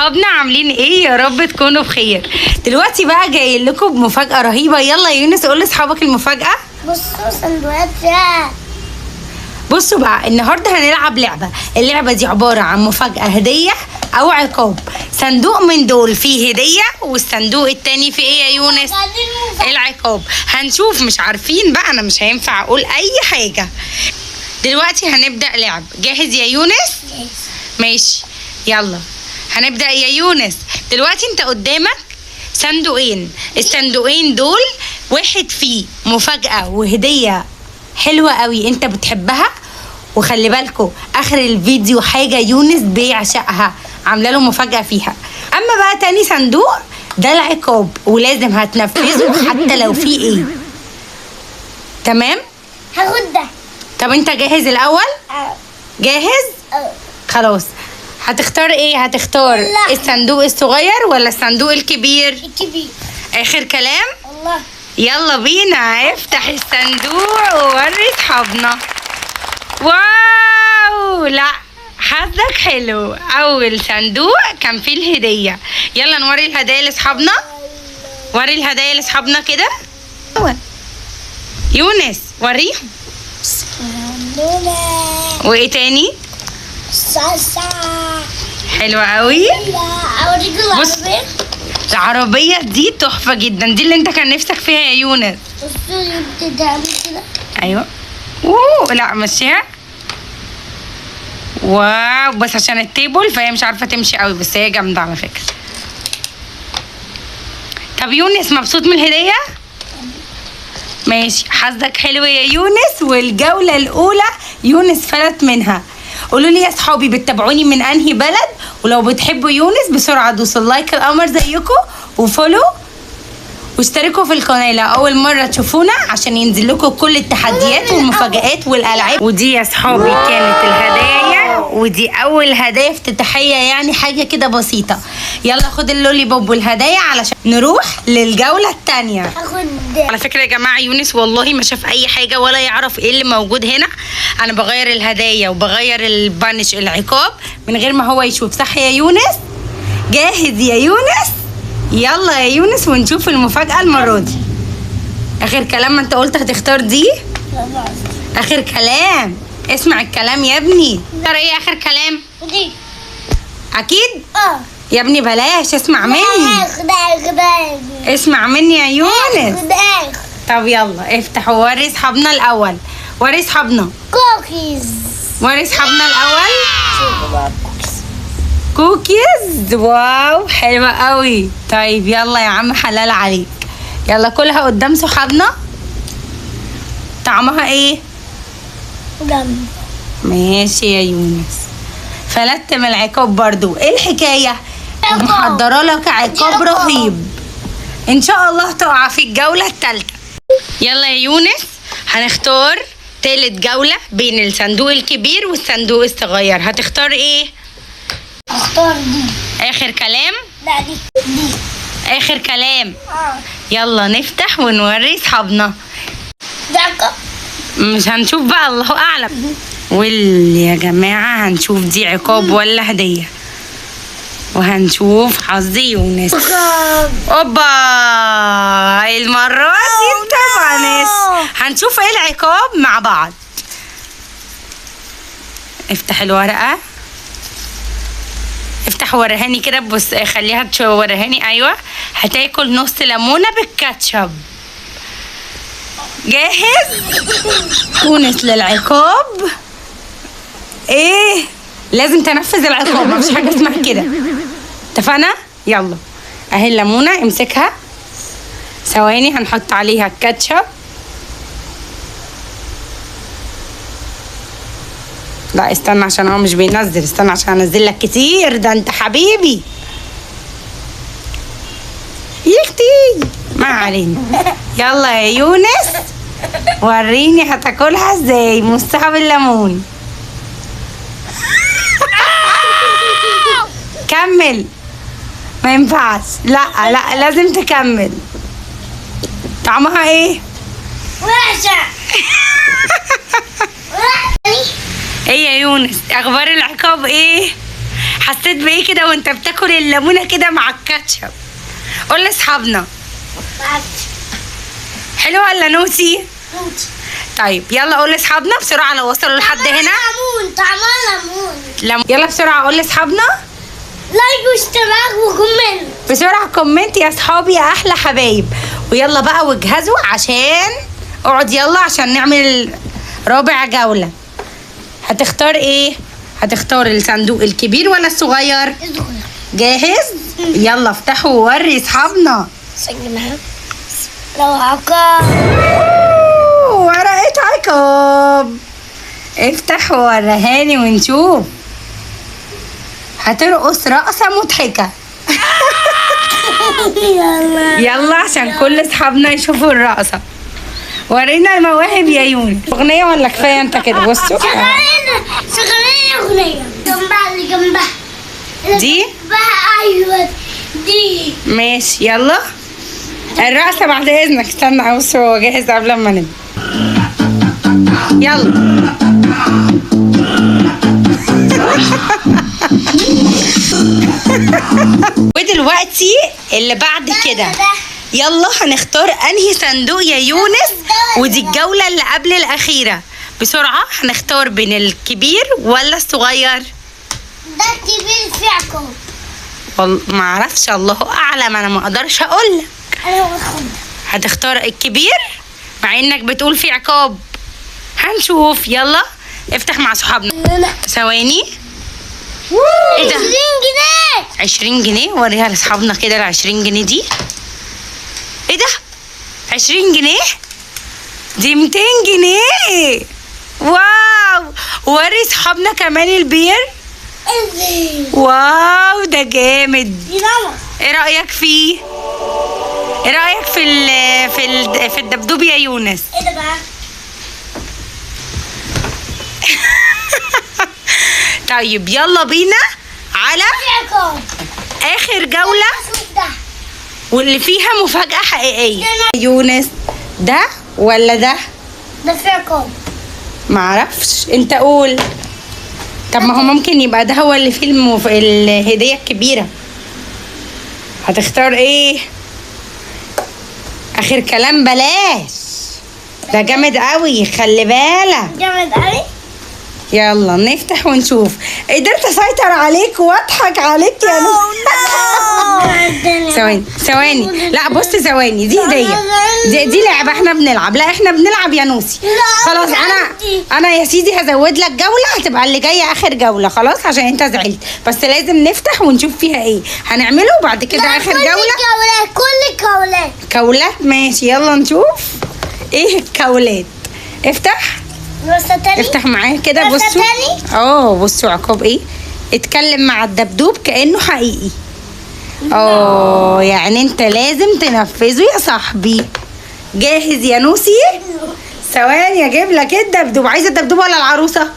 اصحابنا عاملين ايه؟ يا رب تكونوا بخير. دلوقتي بقى جاي لكم بمفاجأة رهيبة. يلا يا يونس قول لاصحابك المفاجأة. بصوا سندوتشات. بصوا بقى النهارده هنلعب لعبة. اللعبة دي عبارة عن مفاجأة، هدية او عقاب. صندوق من دول فيه هدية، والصندوق التاني فيه ايه يا يونس؟ العقاب. هنشوف، مش عارفين بقى، انا مش هينفع اقول اي حاجة. دلوقتي هنبدأ لعب. جاهز يا يونس؟ ماشي يلا هنبدأ يا يونس. دلوقتي انت قدامك صندوقين. الصندوقين دول واحد فيه مفاجأة وهدية حلوة قوي انت بتحبها، وخلي بالكوا اخر الفيديو حاجة يونس بيعشقها عامله له مفاجأة فيها. اما بقى تاني صندوق ده العقاب، ولازم هتنفذه حتى لو فيه ايه. تمام؟ هاخد ده. طب انت جاهز الاول؟ جاهز؟ خلاص. هتختار ايه؟ هتختار لا. الصندوق الصغير ولا الصندوق الكبير؟ الكبير. اخر كلام؟ الله. يلا بينا افتح الصندوق ووري اصحابنا. واو، لا حظك حلو. اول صندوق كان فيه الهدية. يلا نوري الهدايا لاصحابنا. وري الهدايا لاصحابنا كده. يونس وريهم. وايه تاني؟ صلصة. حلوة قوي. اوريك بص. العربية. العربية دي تحفة جدا، دي اللي انت كان نفسك فيها يا يونس. بصوا بتتعمل كده. ايوه. اوه لا مشيها. واو، بس عشان التيبل فهي مش عارفة تمشي قوي، بس هي جامدة على فكرة. طب يونس مبسوط من الهدية؟ ماشي، حظك حلو يا يونس. والجولة الأولى يونس فلت منها. قولوا لي يا صحابي بتتابعوني من انهي بلد، ولو بتحبوا يونس بسرعه دوسوا اللايك القمر زيكم وفولو واشتركوا في القناه لو اول مره تشوفونا عشان ينزل لكم كل التحديات والمفاجآت والالعاب. ودي يا صحابي كانت الهدايا، ودي اول هدايا افتتاحيه، يعني حاجه كده بسيطه. يلا خد اللولي بوب والهدايا علشان نروح للجوله الثانيه. هاخد ده. على فكرة يا جماعة يونس والله ما شاف أي حاجة ولا يعرف إيه اللي موجود هنا. أنا بغير الهدايا وبغير البانش العقاب من غير ما هو يشوف. صح يا يونس؟ جاهز يا يونس؟ يلا يا يونس ونشوف المفاجأة المرة دي. آخر كلام، ما أنت قلت هتختار دي؟ آخر كلام. اسمع الكلام يا ابني. ترى إيه آخر كلام؟ دي. أكيد؟ يا ابني بلاش، اسمع مني. خد. اسمع مني يا يونس. خد. طب يلا افتح ووري اصحابنا الاول. وري اصحابنا. كوكيز. وري اصحابنا الاول. كوكيز. واو حلوة قوي. طيب يلا يا عم حلال عليك. يلا كلها قدام صحابنا. طعمها ايه؟ جنب. ماشي يا يونس. فلت من العقاب برضو. ايه الحكاية؟ محضرة لك عقاب رهيب ان شاء الله تقع في الجولة الثالثة. يلا يا يونس هنختار تالت جولة بين الصندوق الكبير والصندوق الصغير. هتختار ايه؟ اختار دي. اخر كلام؟ لا دي. اخر كلام. يلا نفتح ونوري اصحابنا. ده مش هنشوف بقى، الله اعلم. يا جماعة هنشوف دي عقاب ولا هدية، وهنشوف حظ يونس. اوبا، المرة دي طبعا هنشوف ايه العقاب مع بعض. افتح الورقة. افتح ورهاني كده. بص خليها ورهاني. ايوه، هتاكل نص ليمونة بالكاتشب. جاهز؟ يونس للعقاب. ايه؟ لازم تنفذ العقاب، مفيش حاجة اسمها كده. اتفقنا؟ يلا اهي الليمونة، امسكها. ثواني هنحط عليها الكاتشب. لا استنى عشان هو مش بينزل. استنى عشان انزل لك كتير. ده انت حبيبي يختي. ما علينا. يلا يا يونس وريني هتاكلها ازاي مصطحب الليمون. كمل. ما ينفعش. لا لازم تكمل. طعمها ايه؟ وحشة. ايه يا يونس اخبار العقاب ايه؟ حسيت بايه كده وانت بتاكل الليمونه كده مع الكاتشب؟ قول لاصحابنا. حلو ولا نوتي؟ طيب يلا قول لاصحابنا بسرعه لو وصلوا لحد هنا. ليمون، طعمها ليمون. يلا بسرعه قول لاصحابنا. لايك واشتراك وكومنت. بسرعه كومنت يا اصحابي يا احلى حبايب. ويلا بقى واجهزوا عشان اقعد يلا عشان نعمل رابع جوله. هتختار ايه؟ هتختار الصندوق الكبير ولا الصغير؟ جاهز؟ يلا افتحوا ووري اصحابنا. سجلها. لو عقاب. ورقة عقاب. افتح ووريهاني ونشوف. هترقص رقصة مضحكة. يلا. يلا عشان كل اصحابنا يشوفوا الرقصة. ورينا المواهب يا يونس. اغنية ولا كفاية انت كده؟ بصوا شغالين اغنية. جنبها اللي جنبها. دي؟ ايوه دي. ماشي يلا الرقصة بعد اذنك. استنى ابص هو جاهز قبل ما نبدأ. يلا. ودلوقتي اللي بعد كده يلا هنختار انهي صندوق يا يونس. ودي الجولة اللي قبل الأخيرة. بسرعة هنختار بين الكبير ولا الصغير؟ ده الكبير فيه عقاب. والله ما اعرفش، الله اعلم، انا ما اقدرش اقول لك. انا باخدها. هتختار الكبير مع انك بتقول في عقاب. هنشوف. يلا افتح مع صحابنا. ثواني. ايه ده؟ 20 جنيه. 20 جنيه. وريها لاصحابنا كده ال 20 جنيه دي. ايه ده؟ 20 جنيه؟ دي 200 جنيه. واو. وري صحابنا كمان البير. واو ده جامد. ايه رأيك فيه؟ ايه رأيك في الدبدوب يا يونس؟ ايه ده بقى؟ طيب يلا بينا على عقاب. اخر جولة ده. واللي فيها مفاجأة حقيقية. يونس ده ولا ده؟ ده فيه عقاب. معرفش، انت قول. طب ما هو ممكن يبقى ده هو اللي فيه الهدية الكبيرة. هتختار ايه؟ اخر كلام بلاش. ده جامد قوي خلي بالك. جامد قوي. يلا نفتح ونشوف. قدرت اسيطر عليك واضحك عليك يا ثواني ثواني. لا بص ثواني. دي هديه. دي لعبه احنا بنلعب. لا احنا بنلعب يا نوسي. خلاص انا يا سيدي هزود لك جوله. هتبقى اللي جايه اخر جوله خلاص عشان انت زعلت. بس لازم نفتح ونشوف فيها ايه. هنعمله وبعد كده اخر جوله. كل الجولات. كولات ماشي. يلا نشوف ايه الكولات. افتح. افتح معايا كده. بصوا بصوا عقاب ايه. اتكلم مع الدبدوب كأنه حقيقي. يعني انت لازم تنفذه يا صاحبي. جاهز يا نوسي؟ ثواني اجيب لك الدبدوب. عايزه الدبدوب ولا العروسه؟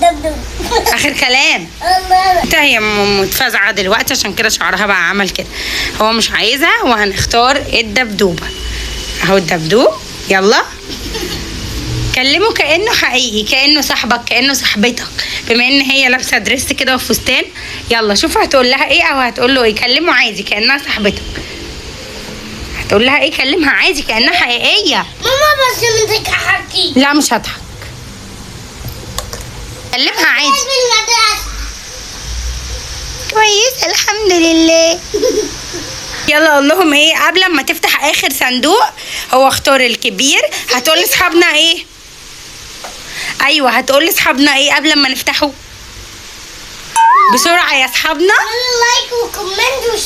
دبدوب. اخر كلام. انت هي متفزعه دلوقتي عشان كده شعرها بقى عمل كده. هو مش عايزها وهنختار الدبدوبه. اهو الدبدوب. يلا كلمه كأنه حقيقي، كأنه صاحبك، كأنه صاحبتك، بما ان هي لابسه دريس كده وفستان. يلا شوف هتقول لها ايه او هتقول له ايه. كلمه عادي كأنها صاحبتك. هتقول لها ايه؟ كلمها عادي كأنها حقيقيه. ماما بس انت حكي. لا مش هضحك. كلمها عادي. كويس الحمد لله. يلا اقول لهم ايه قبل ما تفتح اخر صندوق. هو اختار الكبير. هتقول لاصحابنا ايه؟ ايوه هتقول لاصحابنا ايه قبل ما نفتحه؟ بسرعه يا اصحابنا. لايك وكومنت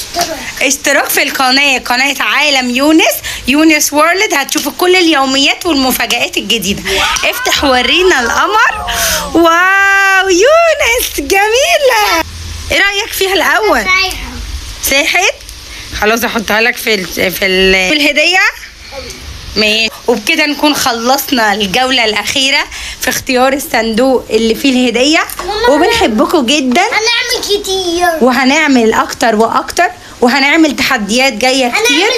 اشتراك في قناه عالم يونس وورلد. هتشوفوا كل اليوميات والمفاجآت الجديده. افتح ورينا القمر. واو يونس جميله. ايه رايك فيها الاول؟ ساحت. خلاص احطها لك في الهديه. ماشي. وبكده نكون خلصنا الجوله الاخيره في اختيار الصندوق اللي فيه الهديه. وبنحبكم جدا. هنعمل كتير وهنعمل اكتر واكتر. وهنعمل تحديات جايه كتير.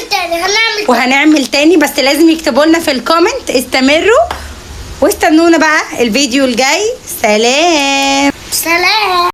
وهنعمل تاني بس لازم يكتبوا لنا في الكومنت. استمروا واستنونا بقى الفيديو الجاي. سلام.